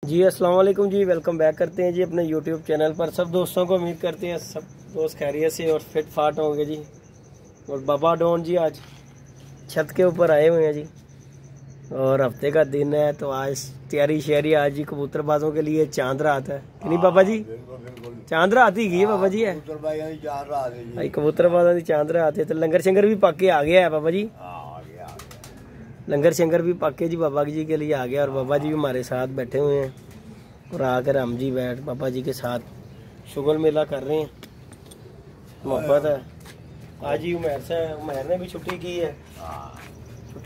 जी अस्सलाम वालेकुम जी, welcome back करते हैं जी अपने यूट्यूब चैनल पर। सब दोस्तों को उम्मीद करते हैं सब दोस्त खैरियत से और फिट फाट होंगे जी। और बाबा डॉन जी आज छत के ऊपर आए हुए हैं जी, और हफ्ते का दिन है तो आज तैयारी शहरी आज जी कबूतरबाजों के लिए चांद रात है कि नहीं बाबा जी? चांद रात ही गई है बाबा जी है भाई, कबूतरबाजों की चांद रात है। तो लंगर शंगर भी पाके आ गया है बाबा जी, लंगर शंकर भी पाके जी बाबा जी के लिए आ गया। और बाबा जी भी हमारे साथ बैठे हुए हैं और आकर हम जी बैठ बाबा जी के साथ शुगल मेला कर रहे हैं। मोहब्बत है आज ही उमैर ने भी छुट्टी की है,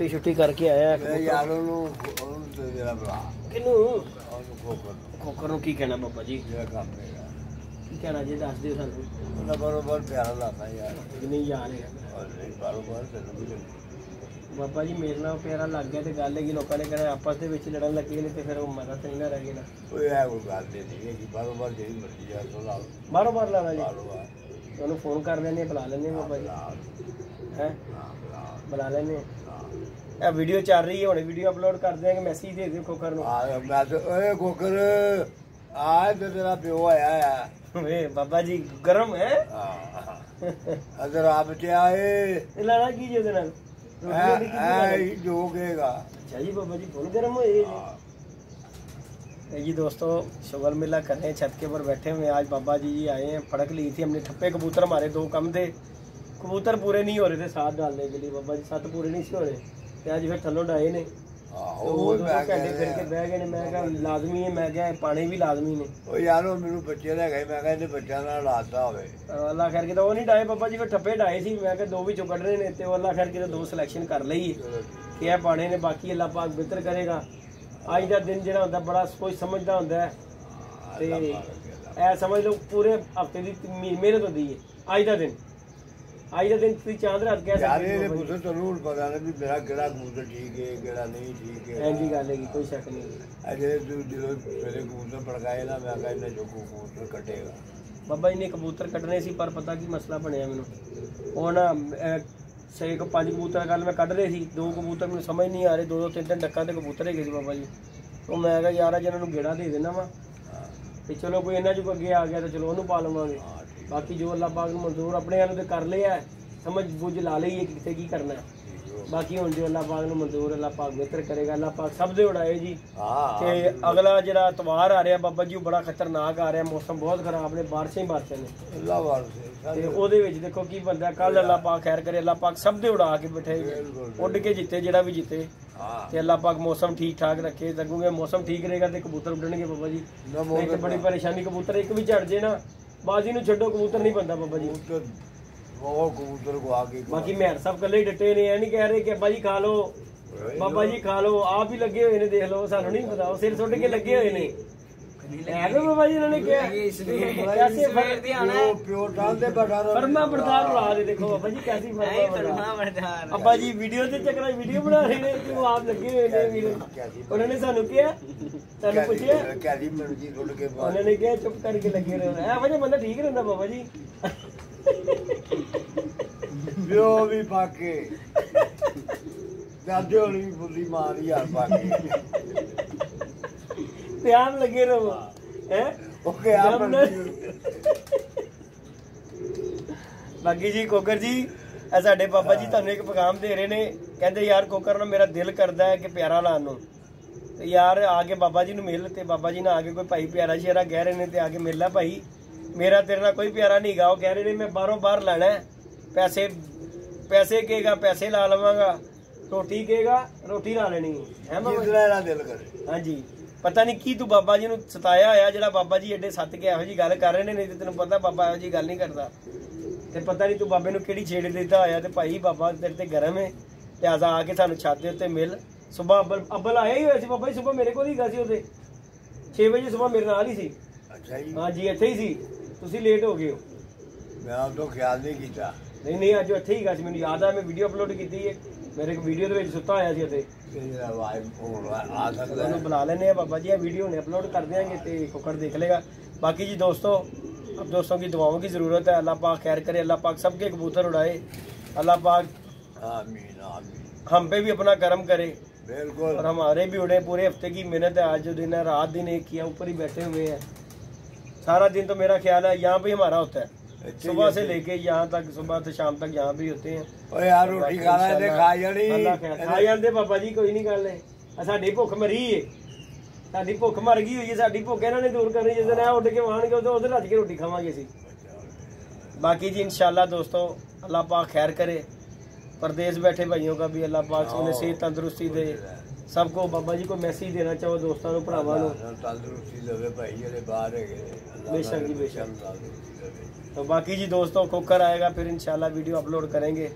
छुट्टी करके आया है। खोकर की कहना बाबा जी, की कहना जी दस दिओ सानू बरोबर प्यारा लगता यार नहीं यार बाबा जी मेरे नाल प्यारा लग गया तो गल है कि लोगों ने कहना आपस के विच लड़न लगे नहीं तो फिर मजा तो नहीं ना रह गया। बारों बार लाना जी, तुहानू फोन कर लेने बुला लेने बाबा जी है, बुला लेने। वीडियो चल रही है हुणे वीडियो अपलोड कर देंगे, मैसेज दे दियो खोकर नू। खोकर आज तो तेरा प्यो आया है बाबा जी गर्म है अगर आप आए लाना की जी नाल जो कहेगा। अच्छा जी बाबा जी फुल गर्म हुए जी। दोस्तों शुगर मेला कर रहे हैं, छत के ऊपर बैठे हुए। आज बाबा जी आए हैं, फड़क ली थी हमने ठप्पे कबूतर, हमारे दो कम थे, कबूतर पूरे नहीं हो रहे थे साथ डालने के लिए। बाबा जी साथ पूरे नहीं हो रहे, आज फिर थलों डाए ने घंटे फिर के बह गए ने। मैं कहा लाजमी है, मैं क्या पानी भी लाजमी ने यार मेरे बच्चे ले गए, मैं कहते बच्चा ना लाता हो अल्लाह खैर के वो नहीं डाए बाबा जी, फिर ठप्पे डाए सी। मैं क्या दो भी चुकड़ रहे ने ते अल्लाह खैर के दो सिलेक्शन कर ली कि पाने ने, बाकी अल्लाह पाक बेहतर करेगा। अज का दिन जो होंगे बड़ा सोच समझदा होंदा है ते ऐ समझ लो पूरे हफ्ते की मेहनत होती है। अज का दिन तुम चांद रात कह सकते जरूर पता नहीं भी मेरा केड़ा कबूतर ठीक है केड़ा नहीं ठीक है, ऐसी गल है कोई शक नहीं। अजे जो मेरे कबूतर पड़काए ना मैं कहना जो कबूतर कटेगा बाबा जी ने कबूतर कटने सी, पर पता की मसला बनया मैनू वो ना छे को 5 कबूतर कल मैं कट रहे थे, 2 कबूतर मैंने समझ नहीं आ रहे, 2-3 डक्का के कबूतर है बाबा जी। तो मैं कहा यार अज इन्होंने गेड़ा दे देना वा तो चलो कोई इन्हों चो अगे आ गया तो चलो उन्होंने पा लवांगे। बाकी जो अल्लाह पाक मंजूर अपने वालों तो कर लिया है, समझ बुझ ला ली है कितने की करना है। बाकी हुण जो अल्लाह पाक ने मंजूर अल्लाह पाक बेहतर करेगा। अल्लाह पाक सब दे उड़ाए जी। ते अगला जरा इतवार आ रहा बाबा जी बड़ा खतरनाक आ रहा, मौसम बहुत खराब ने, बारिशें ने ते ओहदे विच देखो की बनदा। कल अल्लाह पाक खैर करे, अल्लाह पाक सब दे उड़ा के बैठे उड़ के जिते जेड़ा भी जिते ते अल्लाह पाक मौसम ठीक ठाक रखे। लगूंगे मौसम ठीक रहेगा तो कबूतर उड़नगे बाबा जी, नहीं तो बड़ी परेशानी। कबूतर एक भी चढ़ जाए ना बाजी नूं छड्डो कबूतर नहीं बनता बाबा जी। कबूतर को आगे बाकी मेहर साहब कल ही डटे ने, नहीं कह रहे कि अब्बा जी खा लो बाबा जी खा लो, आप ही लगे हुए ने देख लो, सानू नहीं पता सिर सुट के लगे हुए ने बाबा जी। इन्होंने कैसे फरमा बरदार उड़ा दे, देखो बाबा जी कैसी अब्बा जी वीडियो के चक्कर वीडियो बना रहे हैं कि वो आप लगे हुए ने। उन्होंने सानू क्या सानू पूछिया, उन्होंने क्या चुप करके लगे रहना वजह बंदा ठीक रहता बाबा जी। प्यो भी पाके दादे होनी भी बुद्धि मार यार पाके ध्यान लगे रहो है ओके आप बाकी जी कोकर जी साडे बाबा जी तुहानू एक पैगाम दे रहे ने, कहते यार कोकर ना मेरा दिल करता है कि प्यारा लान नूं ते यार आके बाबा जी नूं मिल, ते बाबा जी ने आके कोई भाई प्यारा शेरा कह रहे ने ते आके मिल ला भाई, मेरा तेरे नाल कोई प्यारा नहीं गा। वो कह रहे ने मैं बाहरों बाहर लाना है, पैसे कहेगा पैसे ला लवांगा, रोटी कहेगा रोटी ला लेनी है दिल करे। हाँ जी पता नहीं की तू बाबा जी नूं सताया होया जेड़ा बाबा जी एडे सत के इहो जी गल कर रहे ने, नहीं तो तेनों पता बाबा इहो जी गल नहीं करता। ते पता नहीं तू बाबे नूं किहड़ी छेड़ देता होया ते भाई बाबा तेरे ते गरम है ते आजा आके सानू छत दे उत्ते मिल। सुबह अब्बल आया ही होया सी बाबा जी, सुबह मेरे कोल ही गा सी, ओदे 6 बजे सुबह मेरे नाल ही सी। अच्छा जी हाँ जी इत्थे ही सी, तुसी लेट हो गए हो। मैं तो ख्याल नहीं किया नहीं अज इत्थे ही गा सी, मैनूं याद है मैं वीडियो अपलोड की है, मेरे वीडियो दे विच सुत्ता होया सी उत्थे। बुला लेने बाबा जी, वीडियो ने अपलोड कर देंगे तो कुकड़ देख लेगा। बाकी जी दोस्तों अब दोस्तों की दुआओं की ज़रूरत है, अल्लाह पाक खैर करे, अल्लाह पाक सबके कबूतर उड़ाए, अल्लाह पाक हम पे भी अपना करम करे। बिल्कुल। और हमारे भी उड़े पूरे हफ्ते की मेहनत है, आज जो दिन है रात दिन एक किया, ऊपर ही बैठे हुए हैं सारा दिन। तो मेरा ख्याल है यहाँ पे हमारा होता है सुबह से लेके यहाँ तक, सुबह से शाम तक यहाँ पे होते हैं। ओए यार रोटी खाना है ते खा जानी खा ਜਾਂਦੇ ਬਾਬਾ ਜੀ, ਕੋਈ ਨਹੀਂ ਗੱਲ ਹੈ। ਸਾਡੀ ਭੁੱਖ ਮਰੀ ਏ, ਸਾਡੀ ਭੁੱਖ ਮਰ ਗਈ ਹੋਈ ਹੈ, ਸਾਡੀ ਭੁੱਖ ਇਹਨਾਂ ਨੇ ਦੂਰ ਕਰਨੀ। ਜਿਸ ਦਿਨ ਇਹ ਉੱਡ ਕੇ ਆਉਣਗੇ ਉਧਰ ਰੱਜ ਕੇ ਰੋਟੀ ਖਾਵਾਂਗੇ ਅਸੀਂ। बाकी जी इंशाल्लाह दोस्तों अल्लाह पाक खैर करे, परदेश बैठे भाइयों का भी अल्लाह पाक उन्हें सेहत तंदुरुस्ती दे। सबको बाबा जी को मैसेज देना चाहो दोस्तों को, भरावां नूं तंदुरुस्ती देवे भाई जेडे बाहर है। बेशक जी बेशक। तो बाकी जी दोस्तों कोकर आएगा फिर इंशाल्लाह वीडियो अपलोड करेंगे।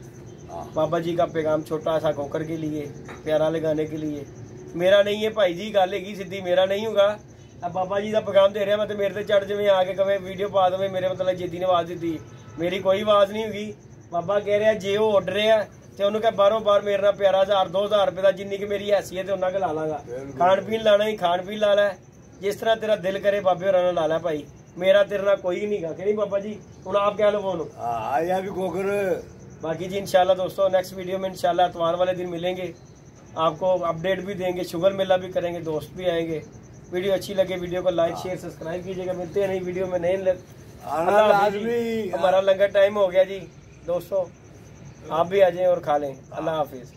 बाबा जी का पैगाम छोटा सा कोकर के लिए, प्यारा लगाने के लिए। मेरा नहीं है भाई जी, गल हैगी सीधी, मेरा नहीं होगा। अब बाबा जी का पैगाम दे रहा मैं, तो मेरे से चढ़ जाए आके कवे वीडियो पा दे, मेरे मतलब जीती ने आवाज़ दी, मेरी कोई आवाज़ नहीं होगी। बाबा कह रहा जे वो उड़ रहे हैं तो उन्होंने कहा बारों बार मेरे ना प्यारा 1000-2000 रुपये का जिन्नी की मेरी हैसियत है उन्होंने ला लाँगा। खान पीन लाना ही खान पीन ला ला, जिस तरह तेरा दिल करे बाबे होर ला ला भाई, मेरा तेरे ना कोई नहीं गा कि नहीं बाबा जी। हूँ आप क्या लो भी कोकर। बाकी जी इंशाल्लाह दोस्तों नेक्स्ट वीडियो में इंशाल्लाह इतवार वाले दिन मिलेंगे, आपको अपडेट भी देंगे, शुगर मेला भी करेंगे, दोस्त भी आएंगे। वीडियो अच्छी लगे वीडियो को लाइक शेयर सब्सक्राइब कीजिएगा। मिलते हैं नई वीडियो में नए। हमारा लंगर टाइम हो गया जी दोस्तों, आप भी आ जाएं और खा लें। अल्लाह हाफिज़।